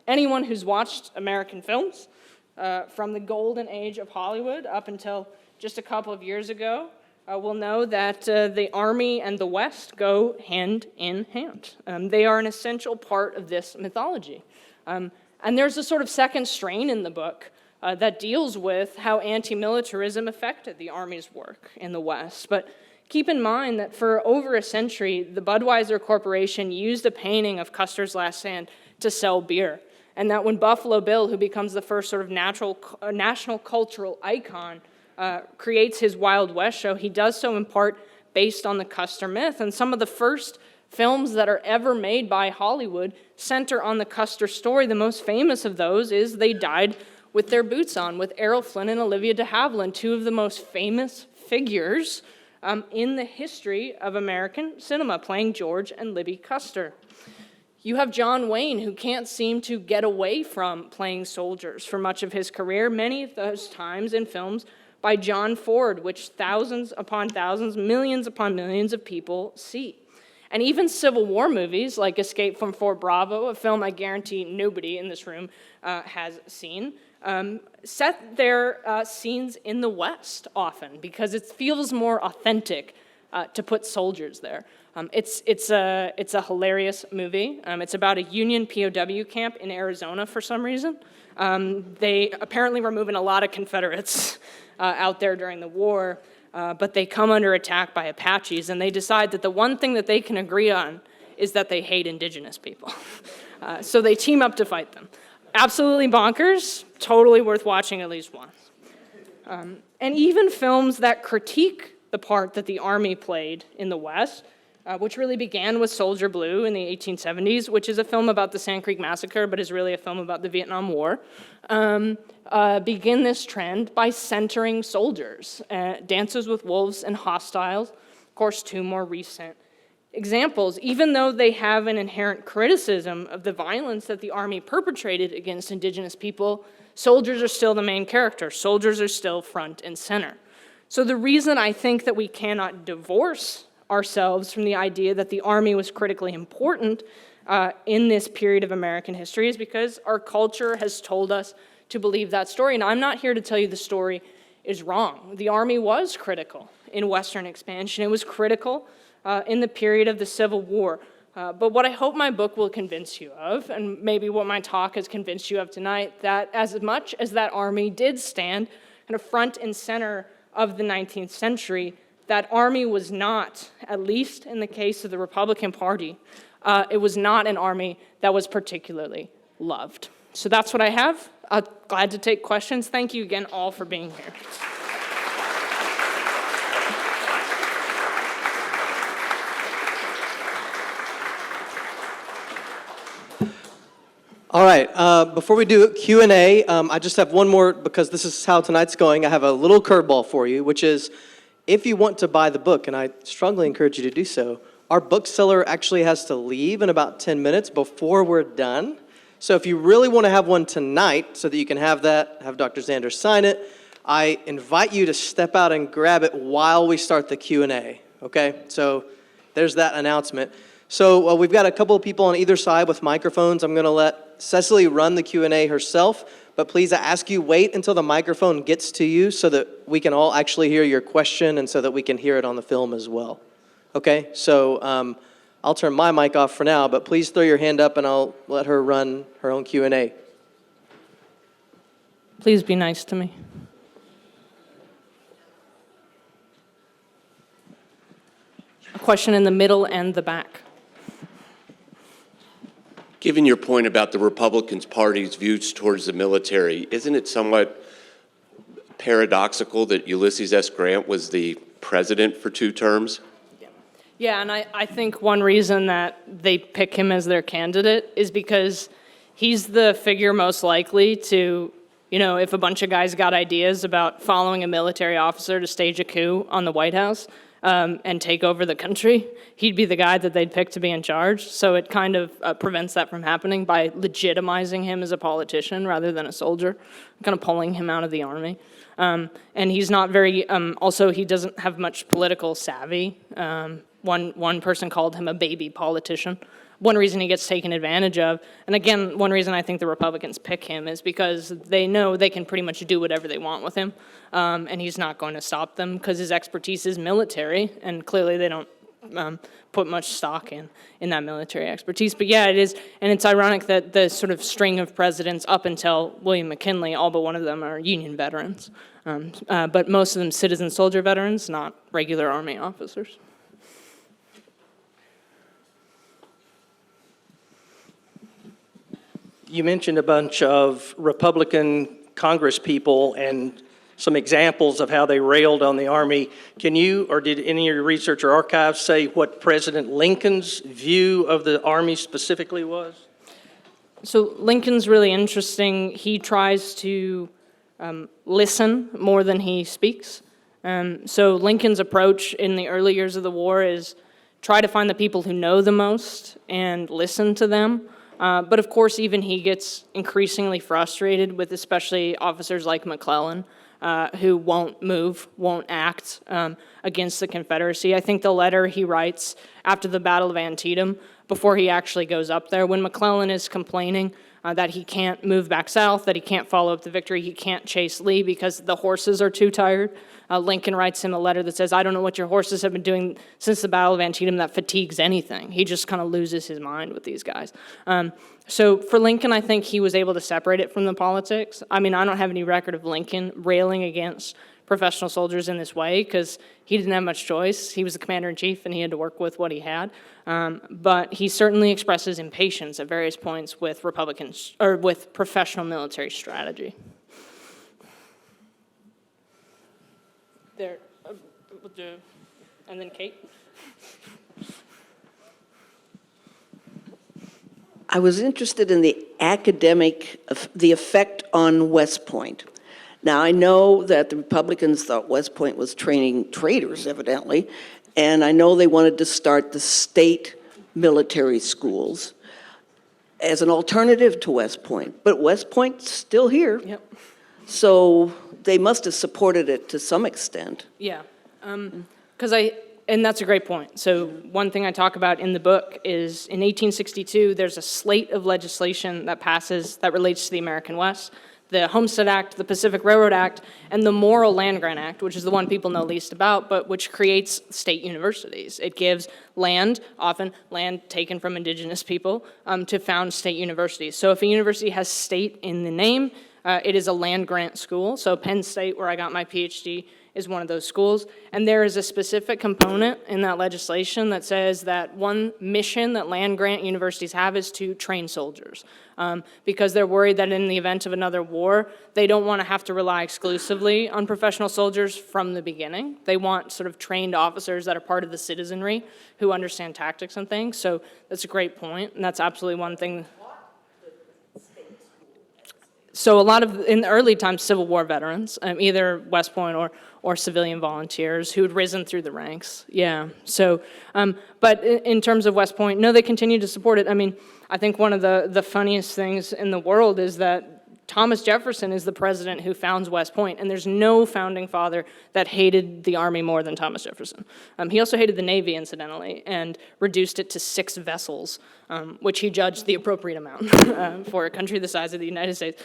anyone who's watched American films from the golden age of Hollywood up until just a couple of years ago will know that the Army and the West go hand in hand. They are an essential part of this mythology. And there's a sort of second strain in the book that deals with how anti-militarism affected the Army's work in the West. But keep in mind that for over a century, the Budweiser Corporation used a painting of Custer's Last Stand to sell beer. And that when Buffalo Bill, who becomes the first sort of national cultural icon, creates his Wild West show, he does so in part based on the Custer myth. And some of the first films that are ever made by Hollywood center on the Custer story. The most famous of those is They Died with Their Boots On, with Errol Flynn and Olivia de Havilland, two of the most famous figures in the history of American cinema, playing George and Libby Custer. You have John Wayne, who can't seem to get away from playing soldiers for much of his career, many of those times in films by John Ford, which thousands upon thousands, millions upon millions of people see. And even Civil War movies like Escape from Fort Bravo, a film I guarantee nobody in this room has seen, set their scenes in the West often because it feels more authentic to put soldiers there. It's a hilarious movie. It's about a Union POW camp in Arizona for some reason. They apparently were moving a lot of Confederates out there during the war, but they come under attack by Apaches, and they decide that the one thing that they can agree on is that they hate indigenous people. So they team up to fight them. Absolutely bonkers, totally worth watching at least once. And even films that critique the part that the Army played in the West, which really began with Soldier Blue in the 1870s, which is a film about the Sand Creek Massacre, but is really a film about the Vietnam War, begin this trend by centering soldiers. Dances with Wolves and Hostiles, of course, two more recent examples. Even though they have an inherent criticism of the violence that the Army perpetrated against indigenous people, soldiers are still the main character. Soldiers are still front and center. So the reason I think that we cannot divorce ourselves from the idea that the Army was critically important in this period of American history is because our culture has told us to believe that story. And I'm not here to tell you the story is wrong. The Army was critical in Western expansion. It was critical in the period of the Civil War. But what I hope my book will convince you of, and maybe what my talk has convinced you of tonight, that as much as that Army did stand kind of front and center of the 19th century, that Army was not, at least in the case of the Republican Party, it was not an Army that was particularly loved. So that's what I have. I'm glad to take questions. Thank you again all for being here. All right, before we do Q&A, I just have one more, because this is how tonight's going. I have a little curveball for you, which is, if you want to buy the book, and I strongly encourage you to do so, our bookseller actually has to leave in about 10 minutes before we're done. So if you really want to have one tonight so that you can have that, have Dr. Zander sign it, I invite you to step out and grab it while we start the Q&A, okay? So there's that announcement. So we've got a couple of people on either side with microphones. I'm going to let Cecily run the Q&A herself, but please, I ask you, wait until the microphone gets to you so that we can all actually hear your question and so that we can hear it on the film as well. Okay, so I'll turn my mic off for now, but please throw your hand up and I'll let her run her own Q&A. Please be nice to me. A question in the middle and the back. Given your point about the Republican Party's views towards the military, isn't it somewhat paradoxical that Ulysses S. Grant was the president for 2 terms? Yeah, and I think one reason that they pick him as their candidate is because he's the figure most likely to, if a bunch of guys got ideas about following a military officer to stage a coup on the White House and take over the country, he'd be the guy that they'd pick to be in charge. So it kind of prevents that from happening by legitimizing him as a politician rather than a soldier, kind of pulling him out of the army. And he's not very, also he doesn't have much political savvy. One person called him a baby politician. One reason he gets taken advantage of, and again, one reason I think the Republicans pick him is because they know they can pretty much do whatever they want with him, and he's not going to stop them because his expertise is military, and clearly they don't put much stock in that military expertise. But yeah, it is, and it's ironic that the sort of string of presidents up until William McKinley, all but one of them are Union veterans, but most of them citizen soldier veterans, not regular Army officers. You mentioned a bunch of Republican Congress people and some examples of how they railed on the Army. Can you, or did any of your research or archives say what President Lincoln's view of the Army specifically was? So Lincoln's really interesting. He tries to listen more than he speaks. So Lincoln's approach in the early years of the war is try to find the people who know the most and listen to them. But of course, even he gets increasingly frustrated with especially officers like McClellan, who won't move, won't act against the Confederacy. I think the letter he writes after the Battle of Antietam, before he actually goes up there, when McClellan is complaining that he can't move back south, that he can't follow up the victory, he can't chase Lee because the horses are too tired. Lincoln writes him a letter that says, I don't know what your horses have been doing since the Battle of Antietam that fatigues anything. He just kind of loses his mind with these guys. So for Lincoln, I think he was able to separate it from the politics. I mean, I don't have any record of Lincoln railing against professional soldiers in this way because he didn't have much choice. He was the commander-in-chief and he had to work with what he had. But he certainly expresses impatience at various points with Republicans, or with professional military strategy. There, and then Kate. I was interested in the the effect on West Point. Now, I know that the Republicans thought West Point was training traitors, evidently, and I know they wanted to start the state military schools as an alternative to West Point, but West Point's still here. Yep. So they must have supported it to some extent. Yeah, and that's a great point. So one thing I talk about in the book is in 1862, there's a slate of legislation that passes that relates to the American West. The Homestead Act, the Pacific Railroad Act, and the Morrill Land Grant Act, which is the one people know least about, but which creates state universities. It gives land, often land taken from indigenous people, to found state universities. So if a university has state in the name, it is a land grant school. So Penn State, where I got my PhD, is one of those schools. And there is a specific component in that legislation that says that one mission that land grant universities have is to train soldiers. Because they're worried that in the event of another war, they don't want to have to rely exclusively on professional soldiers from the beginning. They want sort of trained officers that are part of the citizenry who understand tactics and things. So that's a great point, and that's absolutely one thing. So a lot of, in the early times, Civil War veterans, either West Point or civilian volunteers who had risen through the ranks. Yeah, so, but in terms of West Point, no, they continue to support it. I mean, I think one of the funniest things in the world is that Thomas Jefferson is the president who founds West Point, and there's no founding father that hated the Army more than Thomas Jefferson. He also hated the Navy, incidentally, and reduced it to 6 vessels, which he judged the appropriate amount for a country the size of the United States.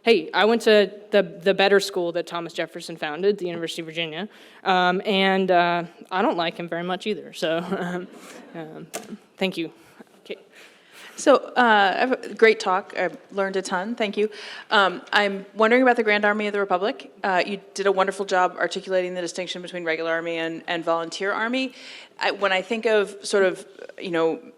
Hey, I went to the better school that Thomas Jefferson founded, the University of Virginia, and I don't like him very much either, so thank you. Okay. So, I have a great talk. I learned a ton. Thank you. I'm wondering about the Grand Army of the Republic. You did a wonderful job articulating the distinction between regular army and volunteer army. When I think of sort of,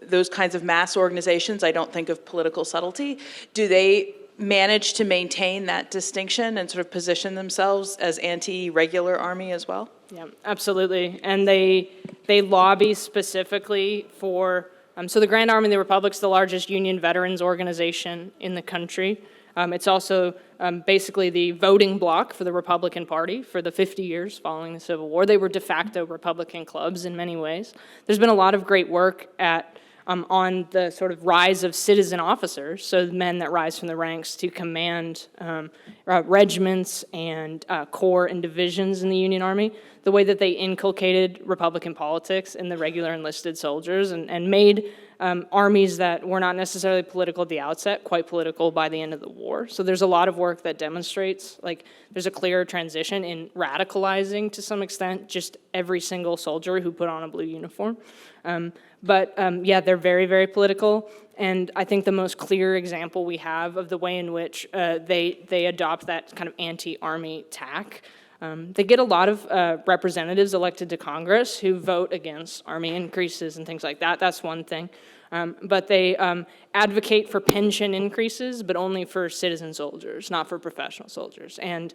those kinds of mass organizations, I don't think of political subtlety. Do they manage to maintain that distinction and sort of position themselves as anti-regular army as well? Yeah, absolutely. And they lobby specifically for, so the Grand Army of the Republic is the largest union veterans organization in the country. It's also basically the voting bloc for the Republican Party for the 50 years following the Civil War. They were de facto Republican clubs in many ways. There's been a lot of great work on the sort of rise of citizen officers, so men that rise from the ranks to command regiments and corps and divisions in the Union Army, the way that they inculcated Republican politics in the regular enlisted soldiers and made armies that were not necessarily political at the outset, quite political by the end of the war. So there's a lot of work that demonstrates, like, there's a clear transition in radicalizing, to some extent, just every single soldier who put on a blue uniform. Yeah, they're very, very political, and I think the most clear example we have of the way in which they adopt that kind of anti-army tack. They get a lot of representatives elected to Congress who vote against army increases and things like that. That's one thing. But they advocate for pension increases, but only for citizen soldiers, not for professional soldiers. And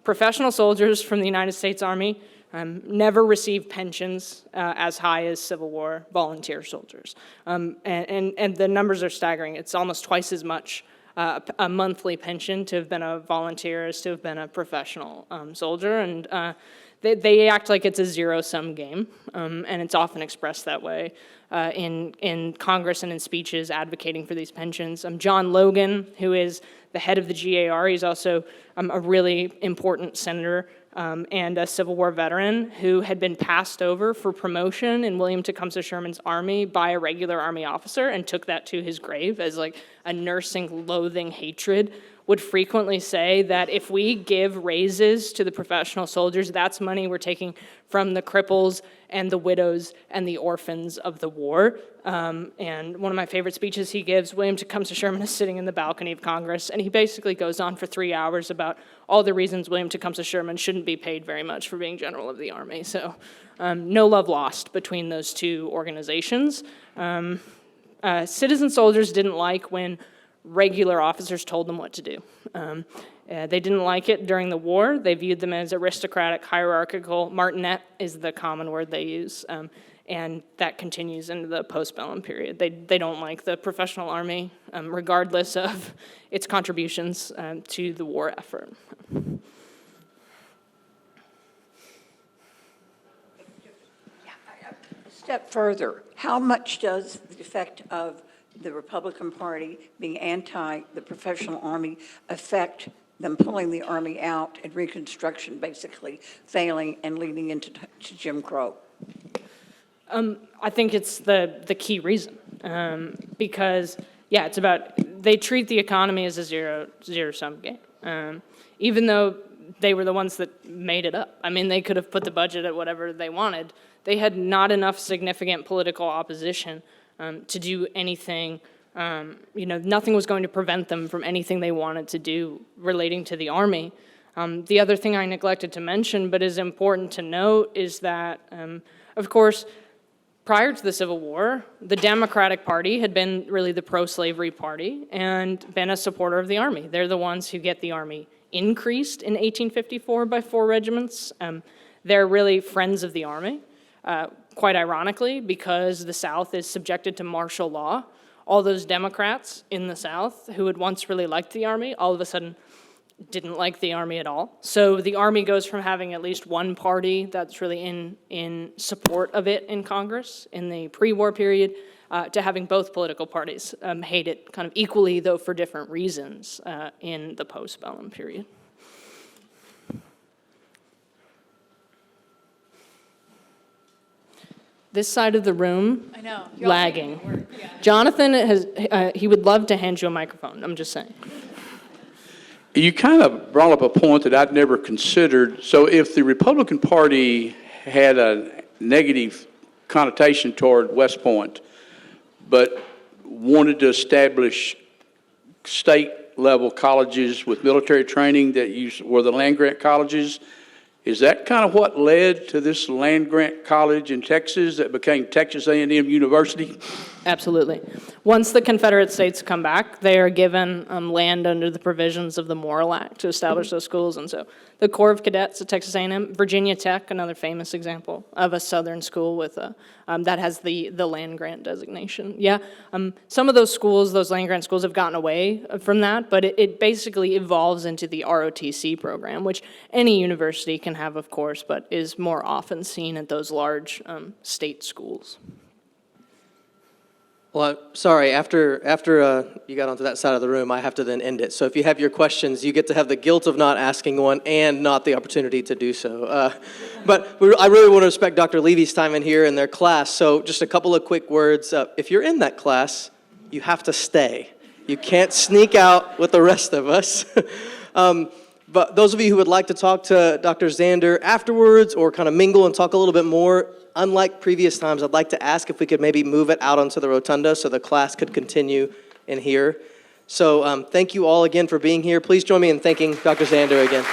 professional soldiers from the United States Army never receive pensions as high as Civil War volunteer soldiers. And the numbers are staggering. It's almost twice as much a monthly pension to have been a volunteer as to have been a professional soldier. And they act like it's a zero-sum game, and it's often expressed that way in Congress and in speeches advocating for these pensions. John Logan, who is the head of the GAR, he's also a really important senator and a Civil War veteran who had been passed over for promotion in William Tecumseh Sherman's army by a regular army officer and took that to his grave as like a nursing loathing hatred, would frequently say that if we give raises to the professional soldiers, that's money we're taking from the cripples and the widows and the orphans of the war. And one of my favorite speeches he gives, William Tecumseh Sherman is sitting in the balcony of Congress, and he basically goes on for 3 hours about all the reasons William Tecumseh Sherman shouldn't be paid very much for being general of the army. So no love lost between those two organizations. Citizen soldiers didn't like when regular officers told them what to do. They didn't like it during the war. They viewed them as aristocratic, hierarchical. Martinet is the common word they use, and that continues into the postbellum period. They don't like the professional army, regardless of its contributions to the war effort. A step further, how much does the effect of the Republican Party being anti the professional army affect them pulling the army out and Reconstruction basically failing and leading into Jim Crow? I think it's the key reason, because, yeah, it's about, they treat the economy as a zero-sum game, even though they were the ones that made it up. I mean, they could have put the budget at whatever they wanted. They had not enough significant political opposition to do anything. Nothing was going to prevent them from anything they wanted to do relating to the army. The other thing I neglected to mention, but is important to note, is that, of course, prior to the Civil War, the Democratic Party had been really the pro-slavery party and been a supporter of the army. They're the ones who get the army increased in 1854 by 4 regiments. They're really friends of the army. Quite ironically, because the South is subjected to martial law, all those Democrats in the South who had once really liked the army, all of a sudden didn't like the army at all. So the army goes from having at least one party that's really in support of it in Congress in the pre-war period, to having both political parties hate it kind of equally, though for different reasons, in the postbellum period. This side of the room, I know. lagging. Jonathan he would love to hand you a microphone, I'm just saying. You kind of brought up a point that I'd never considered. So if the Republican Party had a negative connotation toward West Point, but wanted to establish state-level colleges with military training that were the land-grant colleges, Is that kind of what led to this land-grant college in Texas that became Texas A&M University? Absolutely. Once the Confederate States come back, they are given land under the provisions of the Morrill Act to establish those schools. And so the Corps of Cadets at Texas A&M, Virginia Tech, another famous example of a Southern school with that has the land grant designation. Yeah, some of those schools, those land grant schools, have gotten away from that, but it basically evolves into the ROTC program, which any university can have, of course, but is more often seen at those large state schools. Well, sorry, after you got onto that side of the room, I have to then end it. So if you have your questions, you get to have the guilt of not asking one and not the opportunity to do so. But I really want to respect Dr. Levy's time in here and their class. So just a couple of quick words. If you're in that class, you have to stay. You can't sneak out with the rest of us. But those of you who would like to talk to Dr. Zander afterwards or kind of mingle and talk a little bit more, unlike previous times, I'd like to ask if we could maybe move it out onto the rotunda so the class could continue in here. So thank you all again for being here. Please join me in thanking Dr. Zander again.